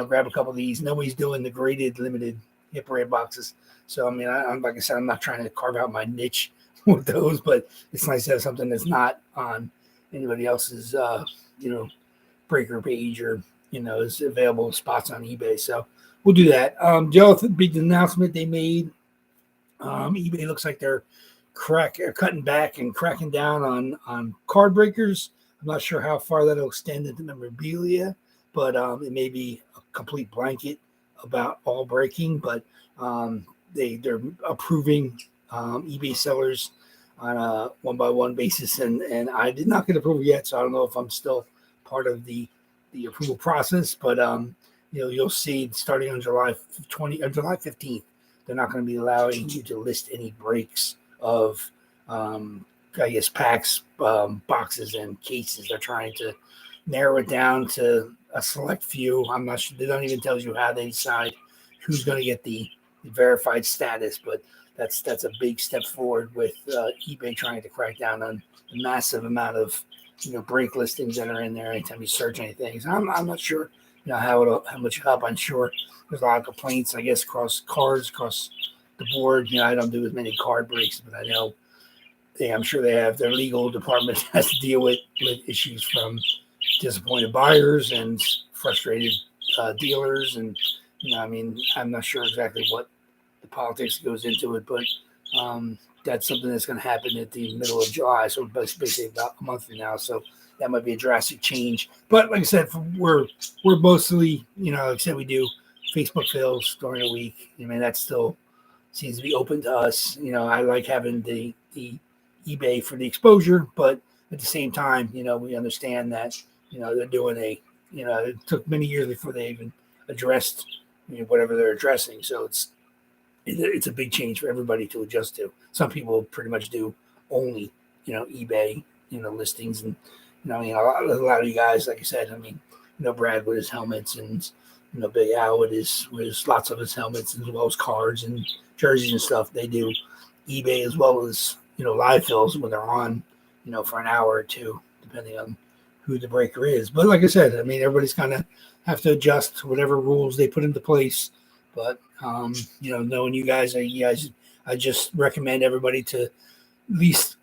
grab a couple of these. Nobody's doing the graded limited hip red boxes. So, I mean, I'm like I said, I'm not trying to carve out my niche with those, but it's nice to have something that's not on anybody else's, breaker page or, is available spots on eBay. So we'll do that. The other big announcement they made, eBay looks like they're cutting back and cracking down on card breakers. I'm not sure how far that'll extend into memorabilia, but it may be a complete blanket about all breaking. But they're approving eBay sellers on a one-by-one basis, and I did not get approval yet, so I don't know if I'm still part of the approval process. But you'll see starting on July 15th, they're not going to be allowing you to list any breaks of packs, boxes, and cases. They're trying to narrow it down to a select few. I'm not sure. They don't even tell you how they decide who's going to get the verified status, but that's a big step forward with eBay trying to crack down on the massive amount of break listings that are in there anytime you search anything. So I'm not sure how much help. I'm sure there's a lot of complaints, I guess, across the board. I don't do as many card breaks, but I know I'm sure they have their legal department has to deal with issues from disappointed buyers and frustrated dealers. And, I'm not sure exactly what the politics goes into it, but that's something that's going to happen at the middle of July. So basically about a month from now. So that might be a drastic change. But like I said, we're mostly, like I said, we do Facebook fills during the week. That still seems to be open to us. I like having the eBay for the exposure, but at the same time, we understand that, they're doing it took many years before they even addressed whatever they're addressing. So it's a big change for everybody to adjust to. Some people pretty much do only, eBay, listings. And, a lot of you guys, like I said, Brad with his helmets and, Big Al with lots of his helmets, as well as cards and jerseys and stuff. They do eBay as well as, live fills when they're on, for an hour or two, depending on who the breaker is. But like I said, everybody's kind of have to adjust to whatever rules they put into place. But, knowing you guys, I just recommend everybody to at least,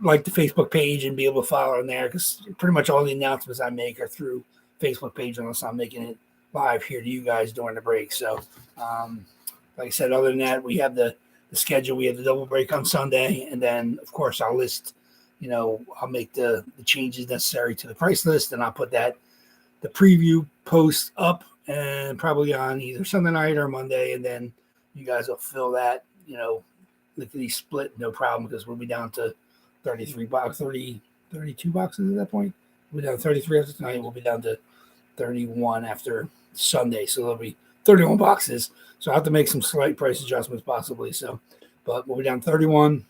like the Facebook page and be able to follow on there, because pretty much all the announcements I make are through Facebook page unless I'm making it live here to you guys during the break. So, like I said, other than that, we have the schedule. We have the double break on Sunday, and then, of course, I'll list, I'll make the changes necessary to the price list, and I'll put the preview post up and probably on either Sunday night or Monday, and then you guys will fill that, lickety split, no problem, because we'll be down to 32 boxes at that point. We'll be down to 33 after tonight. We'll be down to 31 after Sunday. So there'll be 31 boxes. So I have to make some slight price adjustments possibly. So, but we'll be down 31.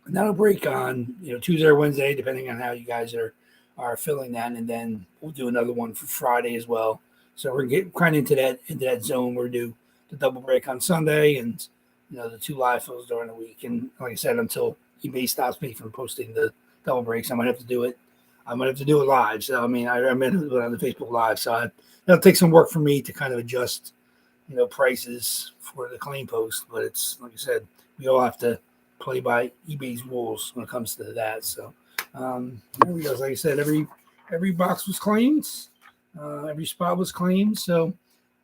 And that'll break on, Tuesday or Wednesday, depending on how you guys are filling that. And then we'll do another one for Friday as well. So we're getting kind of into that zone. We'll do the double break on Sunday and, the 2 live fills during the week. And like I said, until eBay stops me from posting the double breaks, I might have to do it. I might have to do it live. So, I meant to do it on the Facebook Live. So it'll take some work for me to kind of adjust, prices for the claim post. But it's, like I said, we all have to play by eBay's rules when it comes to that. So there we go. Like I said, every box was claimed. Every spot was claimed. So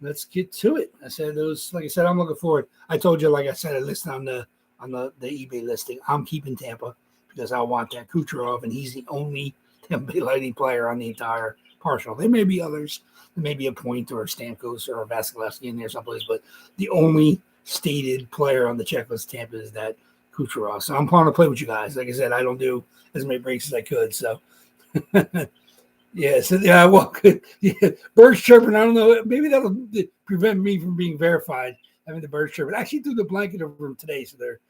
let's get to it. I said those, like I said, I'm looking forward. I told you, like I said, I listed on the eBay listing. I'm keeping Tampa because I want that Kucherov, and he's the only Tampa Bay Lightning player on the entire partial. There may be others. There may be a Point or a Stamkos or a Vasilevsky in there someplace, but the only stated player on the checklist Tampa is that Kucherov. So I'm planning to play with you guys. Like I said, I don't do as many breaks as I could. So well, birds chirping. I don't know. Maybe that'll prevent me from being verified. Having the birds chirping. I actually threw the blanket over them today, so they're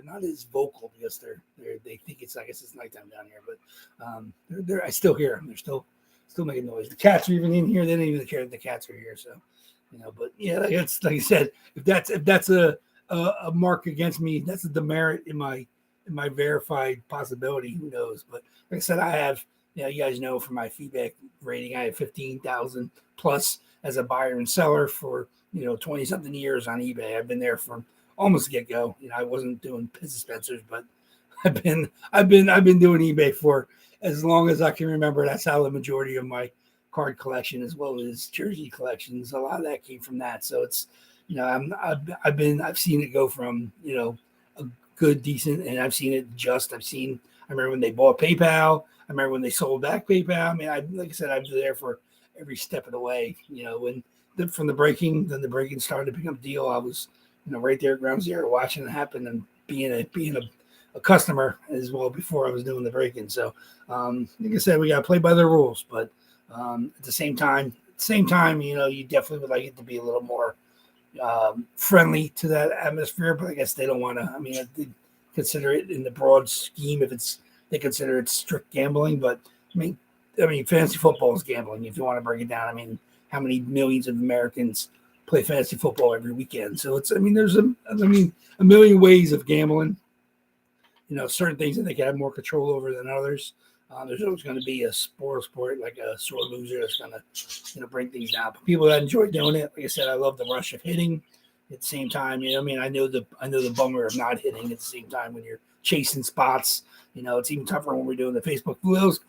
not as vocal because they think it's, I guess it's nighttime down here. But I still hear them. They're still making noise. The cats are even in here. They don't even care that the cats are here. So, but yeah, it's like I said, if that's a mark against me, that's a demerit in my verified possibility. Who knows? But like I said, I have you guys know from my feedback rating, I have 15,000 plus as a buyer and seller for 20 something years on eBay. I've been there from almost the get go. I wasn't doing pizza dispensers, but I've been doing eBay for as long as I can remember. That's how the majority of my card collection, as well as jersey collections, a lot of that came from that. So it's I've seen it go from a good, decent, and I've seen it I remember when they bought PayPal. I remember when they sold back PayPal. I mean, like I said, I was there for every step of the way. From the breaking, then the breaking started to become a deal. I was, right there at ground zero, watching it happen and being a customer as well before I was doing the breaking. So, like I said, we got to play by the rules, but at the same time, you definitely would like it to be a little more friendly to that atmosphere. But I guess they don't want to. I mean, they consider it in the broad scheme if they consider it strict gambling. But I mean, fantasy football is gambling if you want to break it down. I mean, how many millions of Americans play fantasy football every weekend? So there's a million ways of gambling. Certain things that they can have more control over than others. There's always going to be a sport like a sore loser that's going to, bring things down. But people that enjoy doing it, like I said, I love the rush of hitting. At the same time, I know the bummer of not hitting. At the same time, when you're chasing spots, it's even tougher when we're doing the Facebook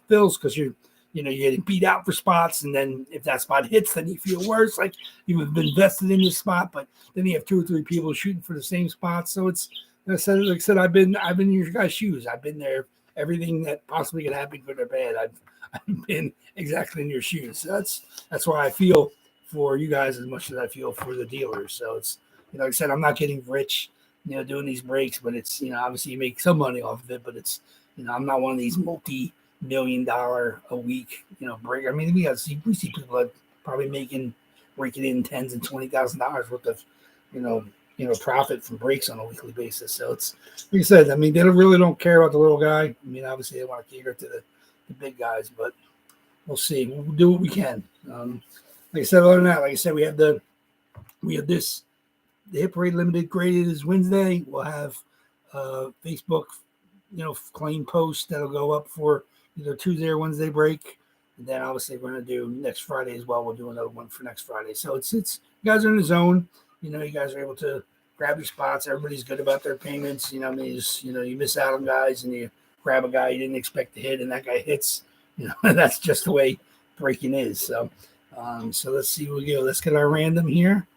fills because you're getting beat out for spots, and then if that spot hits, then you feel worse, like you've been invested in this spot, but then you have 2 or 3 people shooting for the same spot. So it's. Like I said, I've been in your guys' shoes. I've been there. Everything that possibly could happen, good or bad, I've been exactly in your shoes. So that's why I feel for you guys as much as I feel for the dealers. So it's like I said, I'm not getting rich, doing these breaks, but it's obviously you make some money off of it, but it's I'm not one of these multi-million-dollar a week break. I mean, we see people that probably raking in tens and $20,000 worth of profit from breaks on a weekly basis. So it's like I said, I mean, they really don't care about the little guy. I mean, obviously they want to cater to the big guys, but we'll see. We'll do what we can. Like I said, other than that, like I said, we have this. The hit parade limited graded is Wednesday. We'll have Facebook, claim post that'll go up for either Tuesday or Wednesday break. And then obviously we're going to do next Friday as well. We'll do another one for next Friday. So it's you guys are in the zone. You guys are able to grab your spots. Everybody's good about their payments. You miss out on guys and you grab a guy you didn't expect to hit and that guy hits. That's just the way breaking is. So, so let's see what we go. Let's get our random here.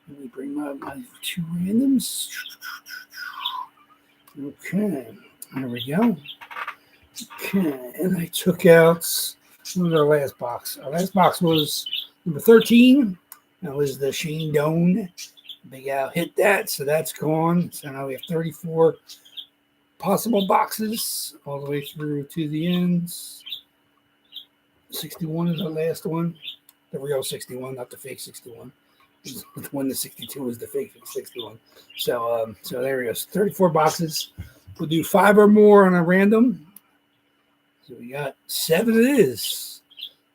Let me bring my 2 randoms. Okay, there we go. Okay, and I took out, what was our last box? Our last box was number 13. That was the Shane Doan. Big Al hit that, so that's gone. So now we have 34 possible boxes all the way through to the ends. 61 is our last one. The real 61, not the fake 61. The one, the 62 is the fake 61. So there we go. So 34 boxes. We'll do 5 or more on a random. So we got 7 it is.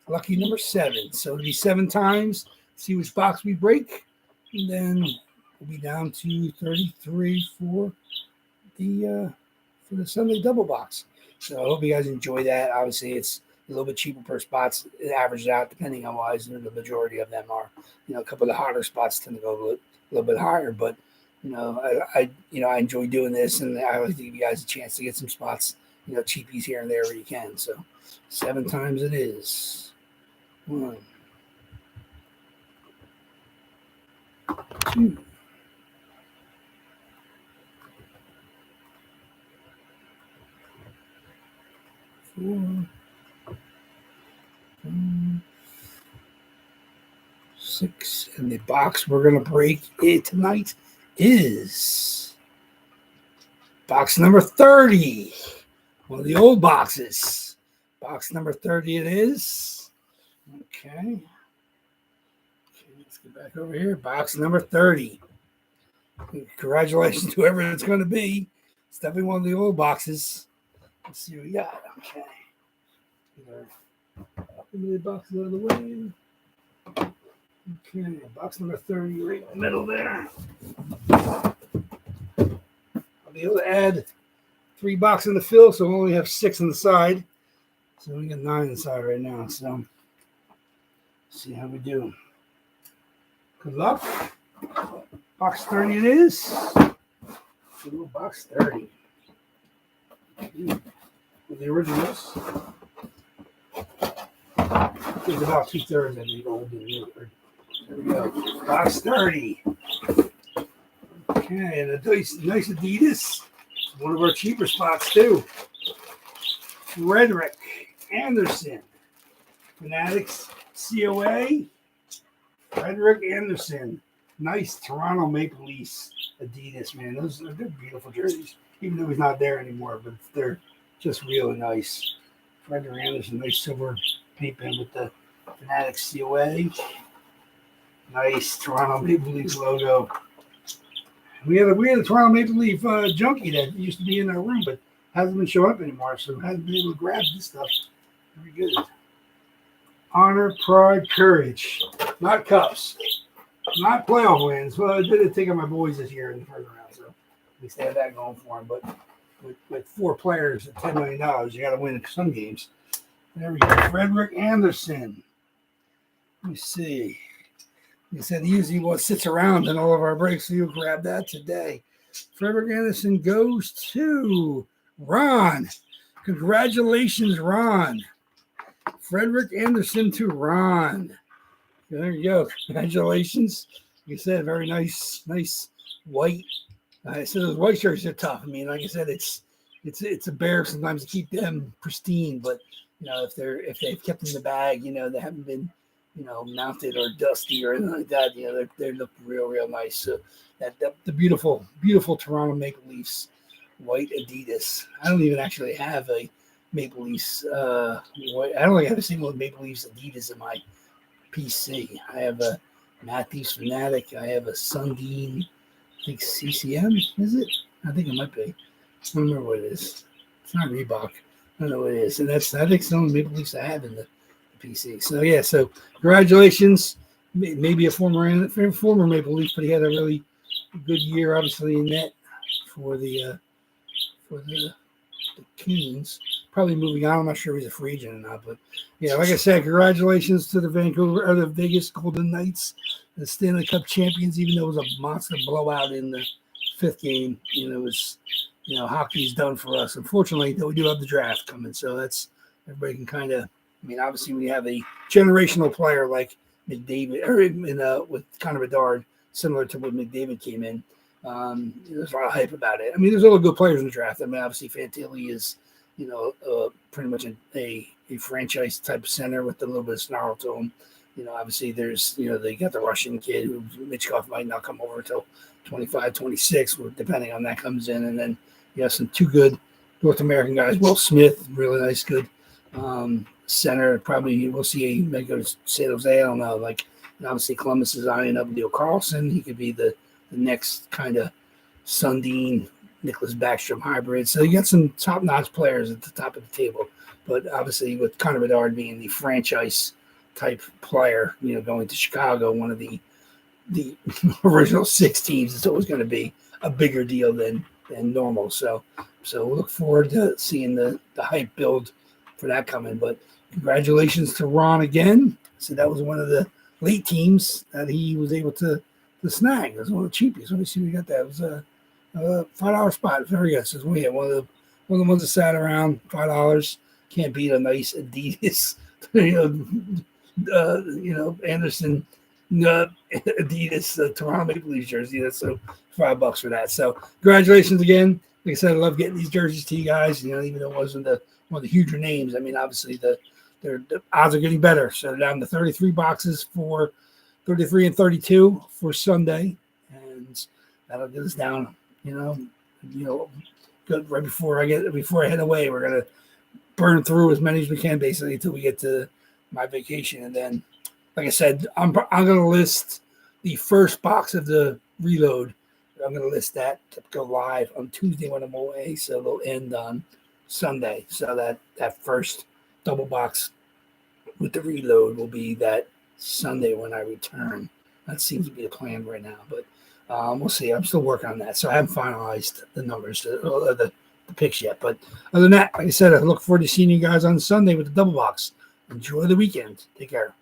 Lucky number 7. So it'll be 7 times. See which box we break. And then we'll be down to 33 for the Sunday double box. So I hope you guys enjoy that. Obviously, it's a little bit cheaper per spots. It averages out depending on wise, the majority of them are. A couple of the hotter spots tend to go a little bit higher. But I enjoy doing this, and I always give you guys a chance to get some spots, cheapies here and there where you can. So 7 times it is. 1, 2, 4, 5, 6, and the box we're going to break it tonight is box number 30. One of the old boxes. Box number 30 it is. Okay. Let's get back over here. Box number 30. Congratulations to whoever it's going to be. It's definitely one of the old boxes. Let's see what we got. Okay. Get the boxes out of the way. Okay, box number 30 right in the middle there. I'll be able to add 3 boxes in the fill, so we only have 6 on the side. So we got 9 inside right now. So see how we do. Good luck. Box 30 it is. Ooh, box 30. With the originals. It's about 2/3 of the old and new. There we go. Box 30. Okay, and a nice Adidas. One of our cheaper spots too. Frederick Anderson. Fanatics COA. Frederick Anderson. Nice Toronto Maple Leafs Adidas, man. They're beautiful jerseys. Even though he's not there anymore, but they're just really nice. Frederick Anderson, nice silver paint pen with the Fanatics COA. Nice Toronto Maple Leafs logo. We had a Toronto Maple Leaf junkie that used to be in our room, but hasn't been showing up anymore, so hasn't been able to grab this stuff. Very good. Honor, pride, courage. Not cups. Not playoff wins. Well, I did take on my boys this year in the first round, so at least they had that going for them. But with 4 players at $10 million, you got to win some games. There we go. Frederick Anderson. Let me see. He said he usually sits around in all of our breaks, so you'll grab that today. Frederick Anderson goes to Ron. Congratulations, Ron. Frederick Anderson to Ron. There you go. Congratulations. Like I said, very nice white. So those white shirts are tough. I mean, like I said, it's a bear sometimes to keep them pristine, but if they've kept in the bag, they haven't been mounted or dusty or anything like that. They look real nice. So that the beautiful Toronto Maple Leafs white Adidas. I don't even actually have a Maple Leafs. White. I don't think I have a single Maple Leafs Adidas in my PC. I have a Matthews Fanatic. I have a Sundin. I think CCM, is it? I think it might be. I don't remember what it is. It's not Reebok. I don't know what it is. And I think some of the Maple Leafs I have in the PC. So yeah, so congratulations. Maybe a former Maple Leaf, but he had a really good year, obviously, in net for the Kings. Probably moving on. I'm not sure if he's a free agent or not, but yeah, like I said, congratulations to the Vegas Golden Knights, the Stanley Cup champions. Even though it was a monster blowout in the 5th game, it was, hockey's done for us. Unfortunately, we do have the draft coming, so that's everybody can kind of. I mean, obviously, when you have a generational player like McDavid, or with Connor Bedard, similar to when McDavid came in, there's a lot of hype about it. I mean, there's all the good players in the draft. I mean, obviously, Fantilli is, pretty much a franchise type center with a little bit of snarl to him. Obviously, there's, they got the Russian kid who Mitchkov might not come over until 25, 26, depending on that comes in. And then you have some 2 good North American guys. Will Smith, really nice, good. Center, probably we'll see may go to San Jose. I don't know. Obviously Columbus is eyeing up Leo Carlson. He could be the next kind of Sundin, Nicholas Backstrom hybrid. So you got some top-notch players at the top of the table. But obviously with Connor Bedard being the franchise type player, going to Chicago, one of the original 6 teams, it's always going to be a bigger deal than normal. So we'll look forward to seeing the hype build for that coming. But congratulations to Ron again. So that was one of the late teams that he was able to snag. It was one of the cheapest. Let me see, we got that. It was a $5 spot. Very good. So we had one of the ones that sat around, $5. Can't beat a nice Adidas, Anderson Adidas Toronto Maple Leafs jersey. That's so $5 for that. So congratulations again. Like I said, I love getting these jerseys to you guys. Even though it wasn't one of the huger names. I mean, obviously the odds are getting better. So they're down to 33 boxes for 33 and 32 for Sunday, and that'll get us down. Good right before I head away, we're gonna burn through as many as we can basically until we get to my vacation, and then, like I said, I'm gonna list the first box of the reload. I'm gonna list that to go live on Tuesday when I'm away, so they'll end on Sunday. So that first double box with the reload will be that Sunday when I return. That seems to be the plan right now, but we'll see. I'm still working on that, so I haven't finalized the numbers, the the picks yet. But other than that, like I said, I look forward to seeing you guys on Sunday with the double box. Enjoy the weekend. Take care.